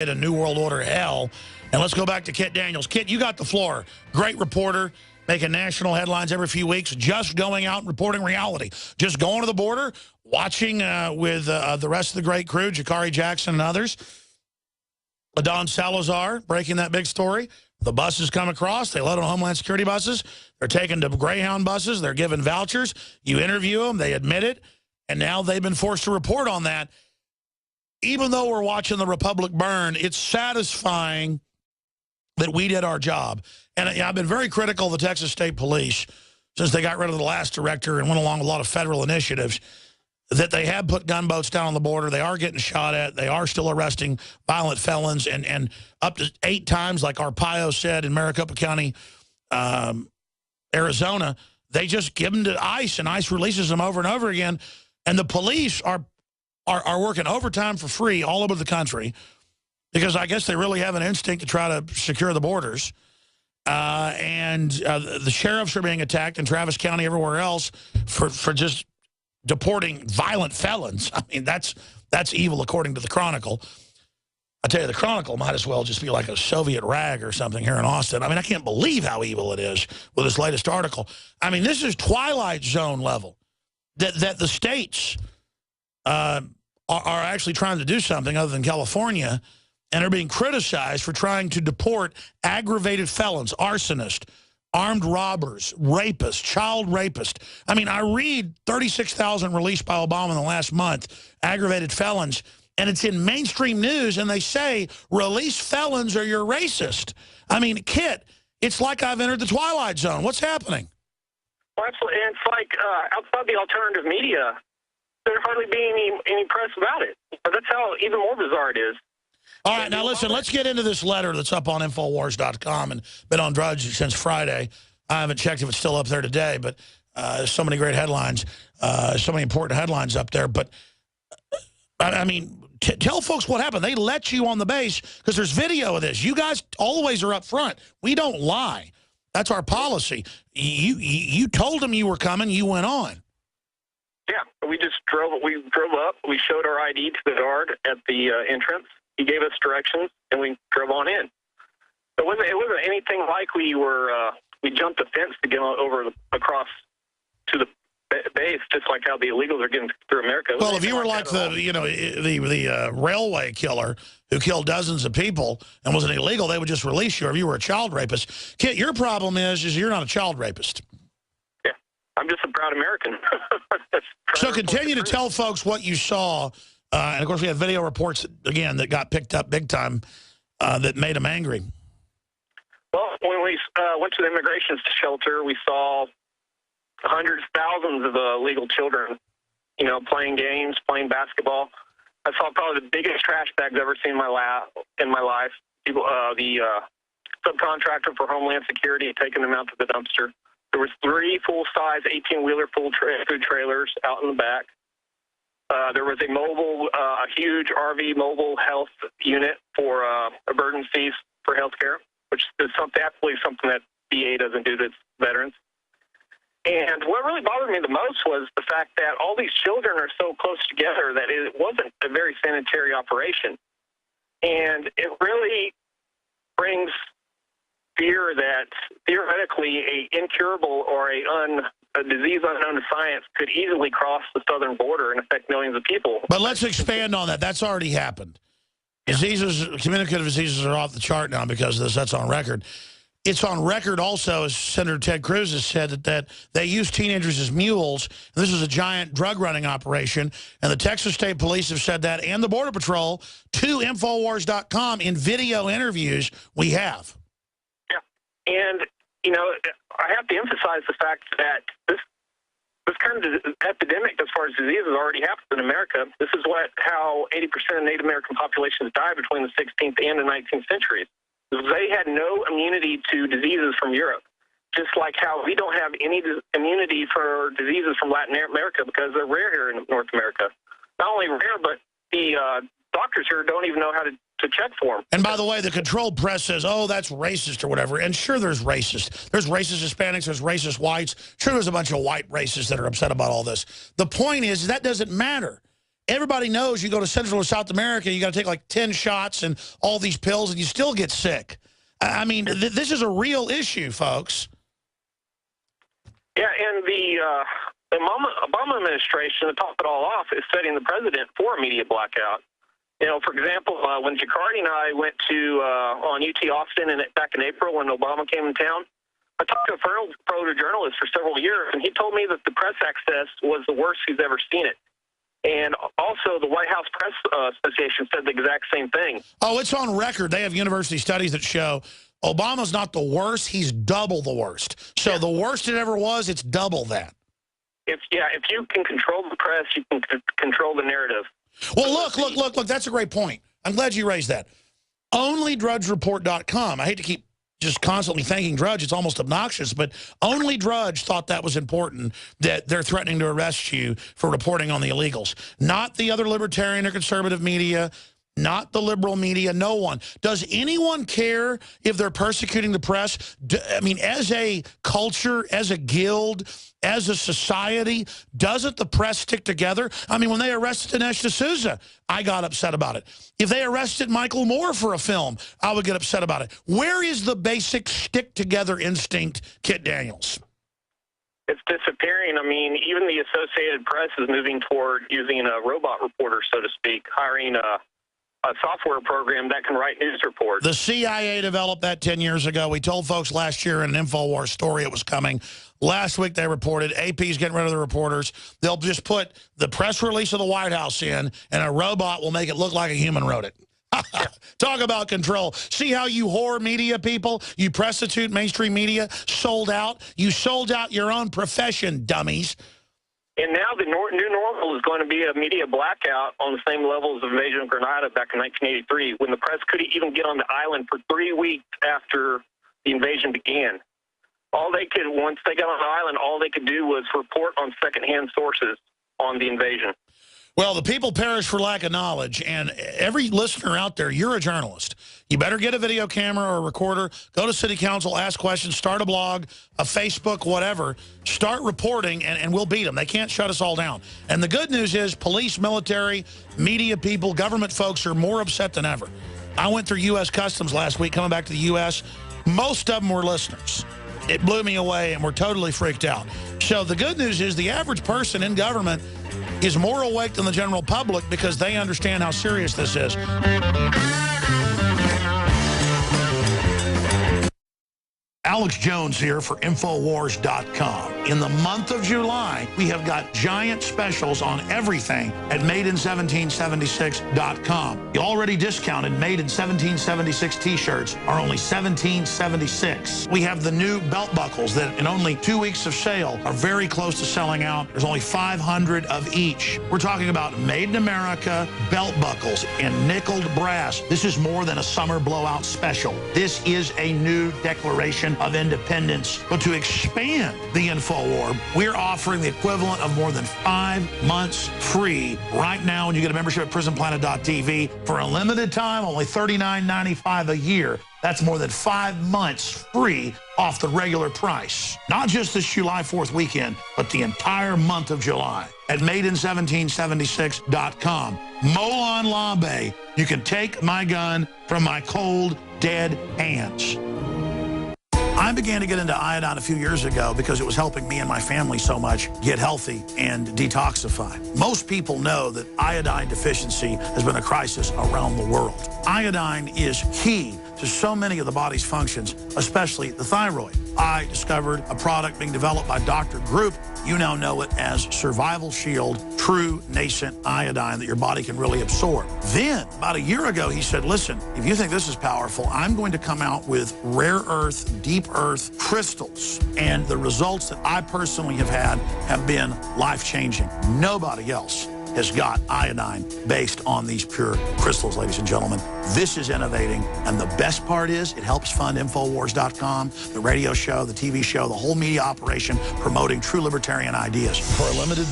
a New World Order hell. And let's go back to Kit Daniels. Kit, you got the floor. Great reporter, making national headlines every few weeks, just going out and reporting reality. Just going to the border, watching with the rest of the great crew, Jakari Jackson and others. Adon Salazar breaking that big story. The buses come across. They load on Homeland Security buses. They're taken to Greyhound buses. They're given vouchers. You interview them. They admit it. And now they've been forced to report on that. Even though we're watching the Republic burn, it's satisfying that we did our job. And I've been very critical of the Texas State Police since they got rid of the last director and went along with a lot of federal initiatives, that they have put gunboats down on the border. They are getting shot at. They are still arresting violent felons, and up to 8 times, like Arpaio said in Maricopa County, Arizona, they just give them to ICE, and ICE releases them over and over again. And the police are working overtime for free all over the country because I guess they really have an instinct to try to secure the borders. The sheriffs are being attacked in Travis County, everywhere else, for just deporting violent felons. I mean, that's evil according to the Chronicle. I tell you, the Chronicle might as well just be like a Soviet rag or something here in Austin. I mean, I can't believe how evil it is with this latest article. I mean, this is Twilight Zone level, that the states are actually trying to do something other than California, and are being criticized for trying to deport aggravated felons, arsonists, armed robbers, rapists, child rapists. I mean, I read 36,000 released by Obama in the last month, aggravated felons, and it's in mainstream news, and they say, release felons or you're racist. I mean, Kit, it's like I've entered the Twilight Zone. What's happening? Well, absolutely. And it's like outside the alternative media, there's hardly being any press about it. That's how even more bizarre it is. All right, now listen, let's get into this letter that's up on Infowars.com and been on Drudge since Friday. I haven't checked if it's still up there today, but so many great headlines, so many important headlines up there. But, I mean, tell folks what happened. They let you on the base because there's video of this. You guys always are up front. We don't lie. That's our policy. You told them you were coming. You went on. Yeah, we drove up. We showed our ID to the guard at the entrance. He gave us directions, and we drove on in. It wasn't anything like we jumped a fence to get across to the base, just like how the illegals are getting through America. Well, if you were like the railway killer who killed dozens of people and was an illegal, they would just release you. Or if you were a child rapist, Kit, your problem is you're not a child rapist. Yeah, I'm just a proud American. So continue to tell folks what you saw. And, of course, we have video reports, again, that got picked up big time that made them angry. Well, when we went to the immigration shelter, we saw hundreds, thousands of illegal children, playing games, playing basketball. I saw probably the biggest trash bags I've ever seen in my life. People, the subcontractor for Homeland Security taking them out to the dumpster. There was 3 full-size 18-wheeler food trailers out in the back. There was a huge RV mobile health unit for emergencies for healthcare, which is absolutely something that VA doesn't do to its veterans. And what really bothered me the most was the fact that all these children are so close together that it wasn't a very sanitary operation. And it really brings fear that theoretically a incurable or a disease unknown to science could easily cross the southern border and affect millions of people. But let's expand on that. That's already happened. Diseases, communicative diseases are off the chart now because of this. That's on record. It's on record also, as Senator Ted Cruz has said, that they use teenagers as mules. And this is a giant drug running operation. And the Texas State Police have said that, and the Border Patrol, to Infowars.com in video interviews we have. Yeah. And, I have to emphasize the fact that this kind of epidemic, as far as disease, has already happened in America. This is how 80% of Native American populations died between the 16th and the 19th centuries. They had no immunity to diseases from Europe, just like how we don't have any immunity for diseases from Latin America because they're rare here in North America. Not only rare, but the doctors here don't even know how to check for them. And by the way, the controlled press says, oh, that's racist or whatever. And sure, there's racist. There's racist Hispanics. There's racist whites. Sure, there's a bunch of white racists that are upset about all this. The point is that doesn't matter. everybody knows you go to Central or South America, you got to take like 10 shots and all these pills, and you still get sick. I mean, this is a real issue, folks. Yeah, and the Obama administration, to top it all off, is setting the president for a media blackout. You know, for example, when Jacardi and I went to on UT Austin back in April when Obama came in town, I talked to a photojournalist for several years, and he told me that the press access was the worst he's ever seen it. And also, the White House Press Association said the exact same thing. Oh, it's on record. They have university studies that show Obama's not the worst. He's double the worst. So the worst it ever was, it's double that. If you can control the press, you can control the narrative. Well, look. That's a great point. I'm glad you raised that. OnlyDrudgeReport.com. I hate to keep just constantly thanking Drudge. It's almost obnoxious, but only Drudge thought that was important, that they're threatening to arrest you for reporting on the illegals. Not the other libertarian or conservative media, not the liberal media, no one. Does anyone care if they're persecuting the press? I mean, as a culture, as a guild, as a society, doesn't the press stick together? I mean, when they arrested Dinesh D'Souza, I got upset about it. If they arrested Michael Moore for a film, I would get upset about it. Where is the basic stick-together instinct, Kit Daniels? It's disappearing. I mean, even the Associated Press is moving toward using a robot reporter, so to speak, hiring a software program that can write news reports. The CIA developed that 10 years ago. We told folks last year in an InfoWars story it was coming. Last week they reported AP's getting rid of the reporters. They'll just put the press release of the White House in, and a robot will make it look like a human wrote it. Talk about control. See how you whore media people, you prostitute mainstream media, sold out? You sold out your own profession, dummies. And now the new normal is going to be a media blackout on the same level as the invasion of Grenada back in 1983, when the press couldn't even get on the island for 3 weeks after the invasion began. Once they got on the island, all they could do was report on secondhand sources on the invasion. Well, the people perish for lack of knowledge, and every listener out there, you're a journalist. You better get a video camera or a recorder, go to city council, ask questions, start a blog, a Facebook, whatever. Start reporting, and we'll beat them. They can't shut us all down. And the good news is police, military, media people, government folks are more upset than ever. I went through U.S. Customs last week, coming back to the U.S. Most of them were listeners. It blew me away, and we're totally freaked out. So the good news is the average person in government is more awake than the general public because they understand how serious this is. Alex Jones here for Infowars.com. In the month of July, we have got giant specials on everything at MadeIn1776.com. You already discounted Made in 1776 t-shirts are only $17.76. We have the new belt buckles that in only 2 weeks of sale are very close to selling out. There's only 500 of each. We're talking about Made in America belt buckles in nickeled brass. This is more than a summer blowout special. This is a new declaration of independence. But to expand the InfoWar, we're offering the equivalent of more than 5 months free right now when you get a membership at prisonplanet.tv for a limited time, only $39.95 a year. That's more than 5 months free off the regular price. Not just this July 4th weekend, but the entire month of July at MadeIn1776.com. Molon Labe, you can take my gun from my cold, dead hands. I began to get into iodine a few years ago because it was helping me and my family so much get healthy and detoxify. Most people know that iodine deficiency has been a crisis around the world. Iodine is key to so many of the body's functions, especially the thyroid. I discovered a product being developed by Dr. Group. You now know it as Survival Shield, true nascent iodine that your body can really absorb. Then, about a year ago, he said, listen, if you think this is powerful, I'm going to come out with rare earth, deep earth crystals. And the results that I personally have had have been life-changing. Nobody else has got iodine based on these pure crystals, ladies and gentlemen. This is innovating, and the best part is it helps fund Infowars.com, the radio show, the TV show, the whole media operation promoting true libertarian ideas. For a limited